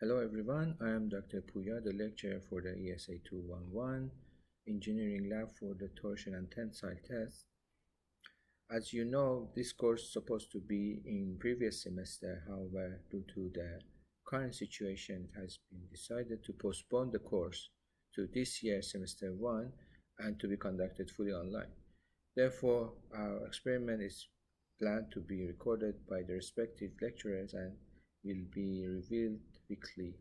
Hello everyone, I am Dr. Puya, the lecturer for the ESA211 Engineering Lab for the torsion and tensile test. As you know, this course is supposed to be in previous semester. However, due to the current situation, it has been decided to postpone the course to this year, semester 1, and to be conducted fully online. Therefore, our experiment is planned to be recorded by the respective lecturers and will be revealed weekly.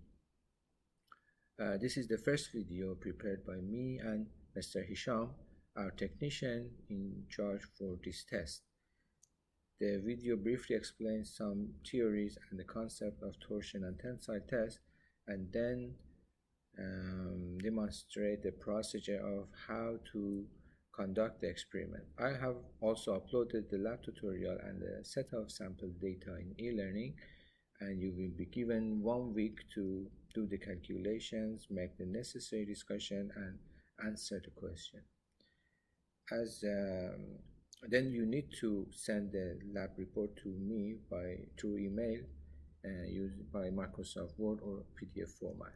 This is the first video prepared by me and Mr. Hisham, our technician in charge for this test. The video briefly explains some theories and the concept of torsion and tensile test, and then demonstrate the procedure of how to conduct the experiment. I have also uploaded the lab tutorial and a set of sample data in e-learning, and you will be given 1 week to do the calculations, make the necessary discussion, and answer the question. Then you need to send the lab report to me through email used by Microsoft Word or PDF format.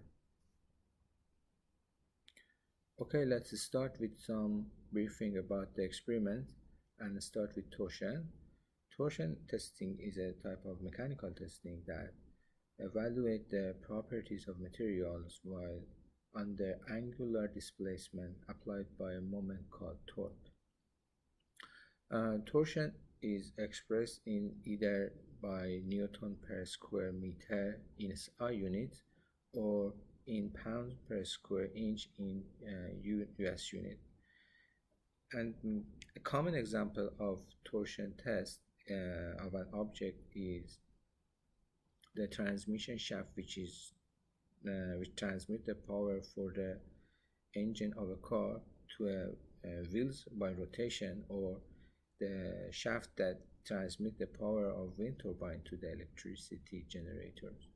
Okay, let's start with some briefing about the experiment and start with torsion. Torsion testing is a type of mechanical testing that evaluate the properties of materials while under angular displacement applied by a moment called torque. Torsion is expressed in either by Newton per square meter in SI units or in pounds per square inch in US unit. And a common example of torsion test of an object is the transmission shaft, which transmit the power for the engine of a car to wheels by rotation, or the shaft that transmit the power of wind turbine to the electricity generators.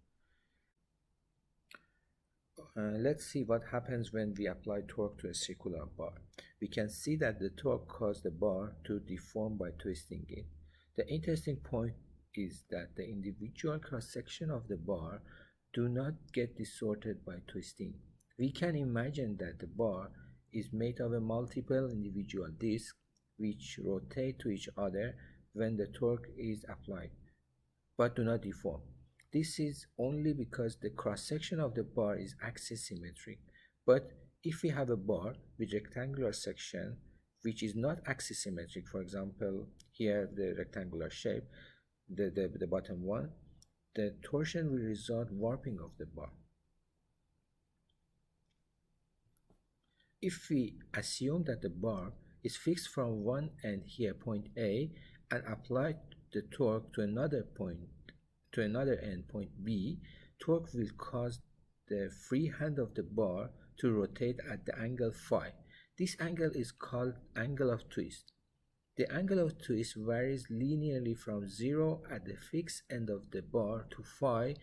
Let's see what happens when we apply torque to a circular bar. We can see that the torque caused the bar to deform by twisting it. The interesting point is that the individual cross-section of the bar do not get distorted by twisting. We can imagine that the bar is made of a multiple individual discs which rotate to each other when the torque is applied, but do not deform. This is only because the cross-section of the bar is axis symmetric. But if we have a bar with rectangular section which is not axis symmetric, for example, here the rectangular shape, the bottom one, the torsion will result warping of the bar. If we assume that the bar is fixed from one end here, point A, and apply the torque to another end, point B, torque will cause the free hand of the bar to rotate at the angle phi. This angle is called angle of twist. The angle of twist varies linearly from 0 at the fixed end of the bar to phi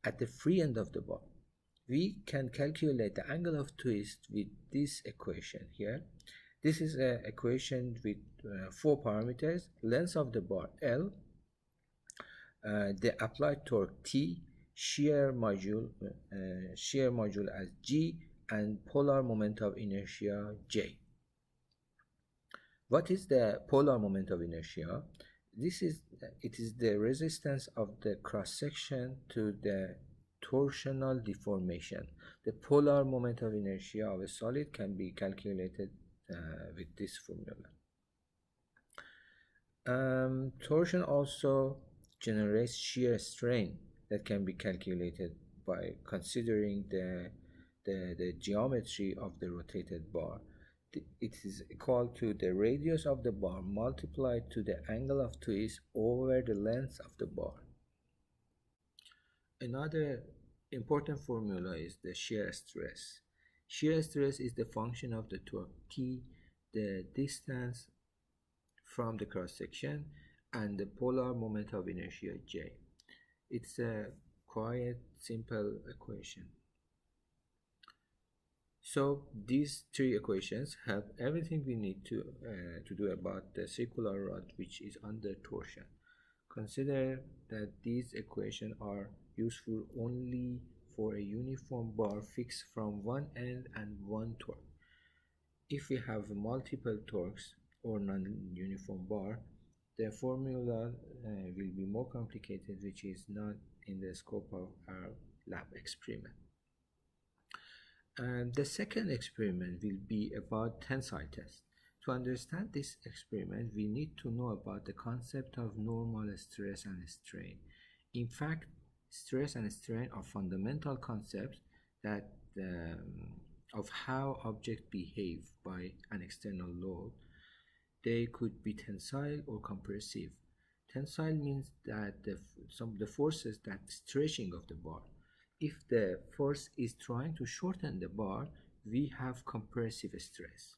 at the free end of the bar. We can calculate the angle of twist with this equation here. This is an equation with 4 parameters: length of the bar L, the applied torque T, shear module as G, and polar moment of inertia J. What is the polar moment of inertia? It is the resistance of the cross-section to the torsional deformation. The polar moment of inertia of a solid can be calculated with this formula. Torsion also generates shear strain that can be calculated by considering the geometry of the rotated bar. It is equal to the radius of the bar multiplied to the angle of twist over the length of the bar. Another important formula is the shear stress. Shear stress is the function of the torque T, the distance from the cross-section, and the polar moment of inertia J. It's a quite simple equation. So these 3 equations have everything we need to do about the circular rod which is under torsion. Consider that these equations are useful only for a uniform bar fixed from one end and one torque. If we have multiple torques or non-uniform bar, the formula will be more complicated, which is not in the scope of our lab experiment. And the second experiment will be about tensile test. To understand this experiment, we need to know about the concept of normal stress and strain. In fact, stress and strain are fundamental concepts that of how objects behave by an external load. They could be tensile or compressive. Tensile means that the forces that stretching of the bar. If the force is trying to shorten the bar, we have compressive stress.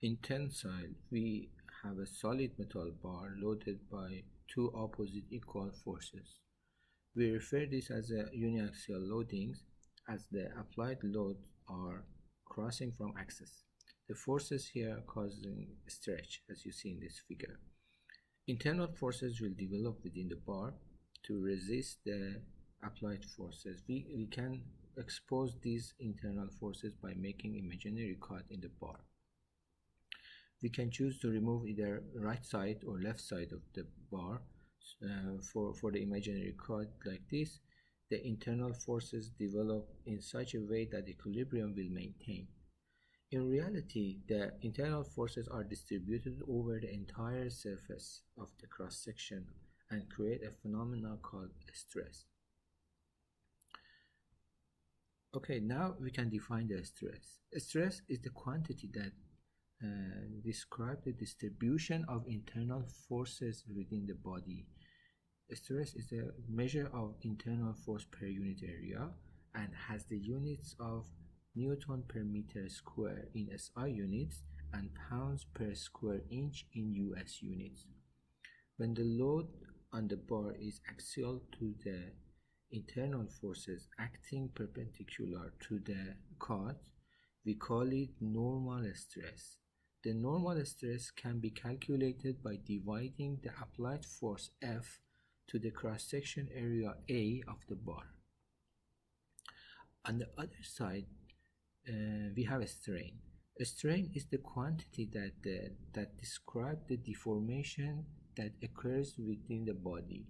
In tensile, we have a solid metal bar loaded by two opposite equal forces. We refer this as a uniaxial loadings as the applied loads are crossing from axis. The forces here causing stretch, as you see in this figure. Internal forces will develop within the bar to resist the applied forces. We can expose these internal forces by making imaginary cut in the bar. We can choose to remove either right side or left side of the bar. For the imaginary cut like this, the internal forces develop in such a way that equilibrium will maintain. In reality, the internal forces are distributed over the entire surface of the cross-section and create a phenomenon called stress. Okay, now we can define the stress. Stress is the quantity that describes the distribution of internal forces within the body. Stress is a measure of internal force per unit area and has the units of Newton per meter square in SI units and pounds per square inch in US units. When the load on the bar is axial to the internal forces acting perpendicular to the cut, we call it normal stress. The normal stress can be calculated by dividing the applied force F to the cross-section area A of the bar. On the other side, we have a strain. A strain is the quantity that describes the deformation that occurs within the body.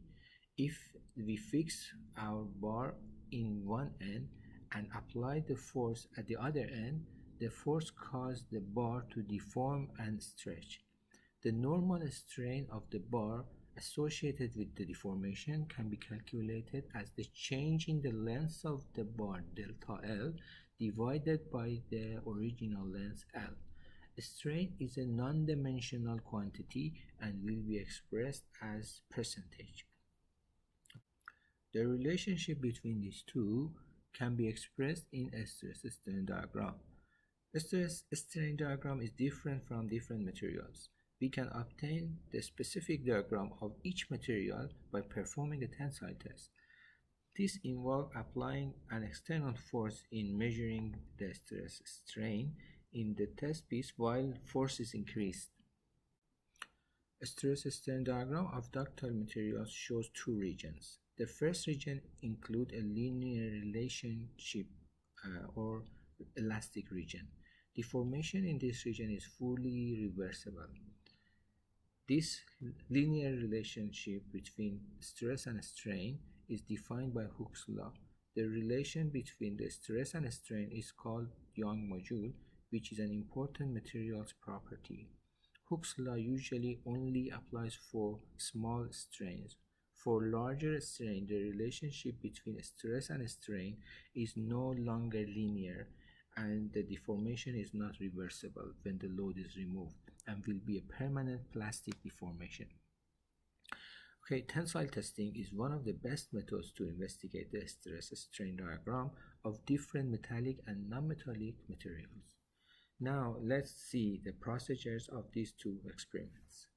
If we fix our bar in one end and apply the force at the other end, the force causes the bar to deform and stretch. The normal strain of the bar associated with the deformation can be calculated as the change in the length of the bar delta L divided by the original length L. Strain is a non-dimensional quantity and will be expressed as percentage. The relationship between these two can be expressed in a stress-strain diagram. A stress-strain diagram is different from different materials. We can obtain the specific diagram of each material by performing a tensile test. This involves applying an external force in measuring the stress strain in the test piece while force is increased. A stress strain diagram of ductile materials shows two regions. The first region includes a linear relationship or elastic region. Deformation in this region is fully reversible. This linear relationship between stress and strain is defined by Hooke's law. The relation between the stress and strain is called Young module, which is an important materials property. Hooke's law usually only applies for small strains. For larger strain, the relationship between stress and strain is no longer linear, and the deformation is not reversible when the load is removed and will be a permanent plastic deformation. Okay, tensile testing is one of the best methods to investigate the stress-strain diagram of different metallic and non-metallic materials. Now, let's see the procedures of these two experiments.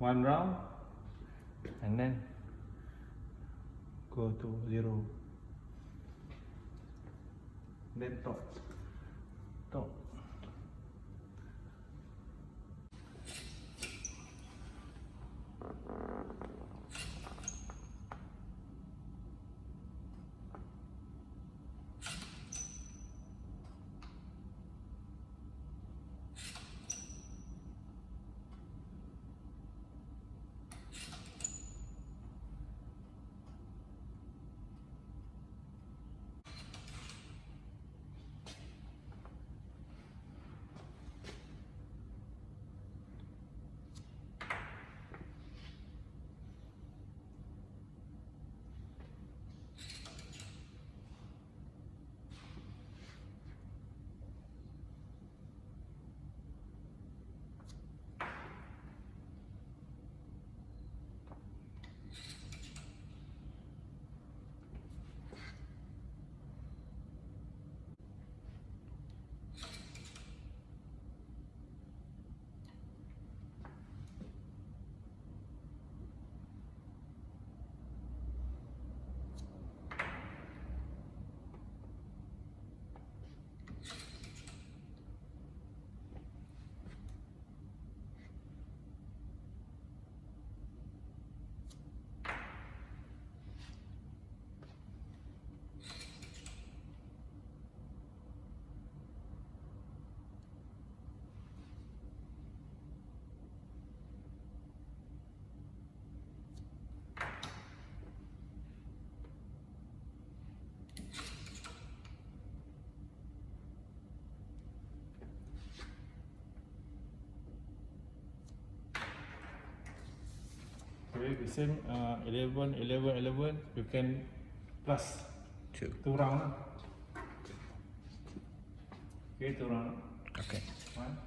one round, and then go to 0. Then top. Okay, the same 11, 11, 11, you can plus 2. 2 round. Okay, 2 round. Okay. 1.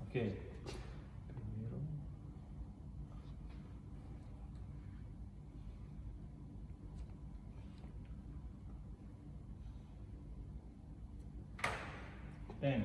Okay. Ten.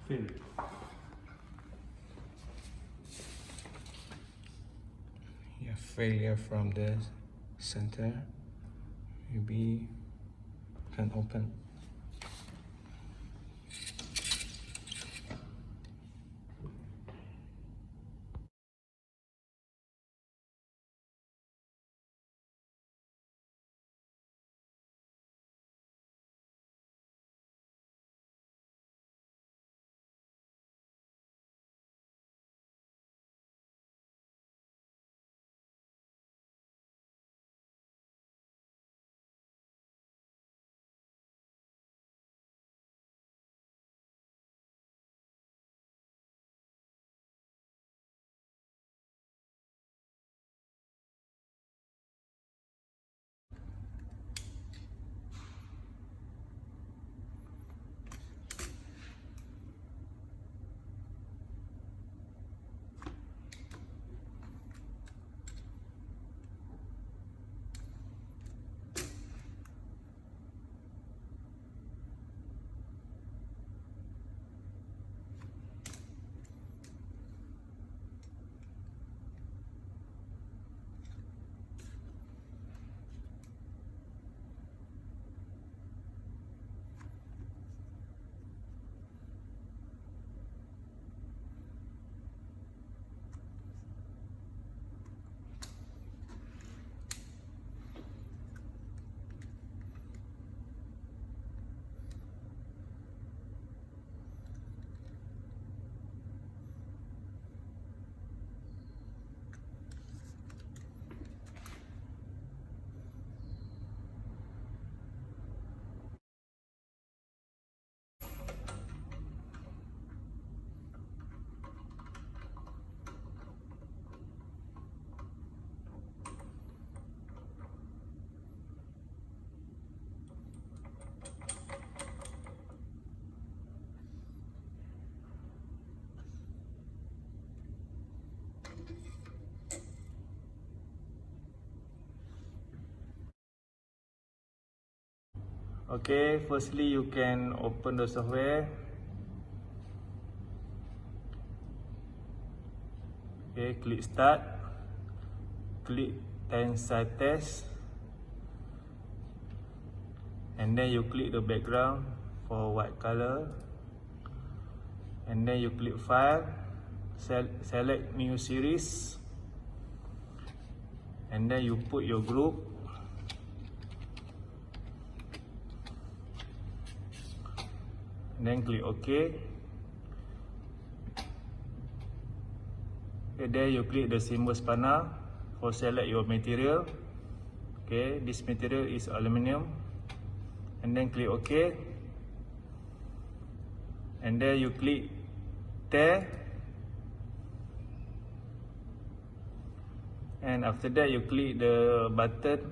fill. Yeah, failure from the center. Maybe can open. Okay, firstly you can open the software. Okay, click start. Click tensile test. And then you click the background for white color. And then you click file. Select new series. And then you put your group. And then click OK. Okay, then you click the symbol spanner for select your material. Okay, this material is aluminium. And then click OK. And then you click tear. And after that you click the button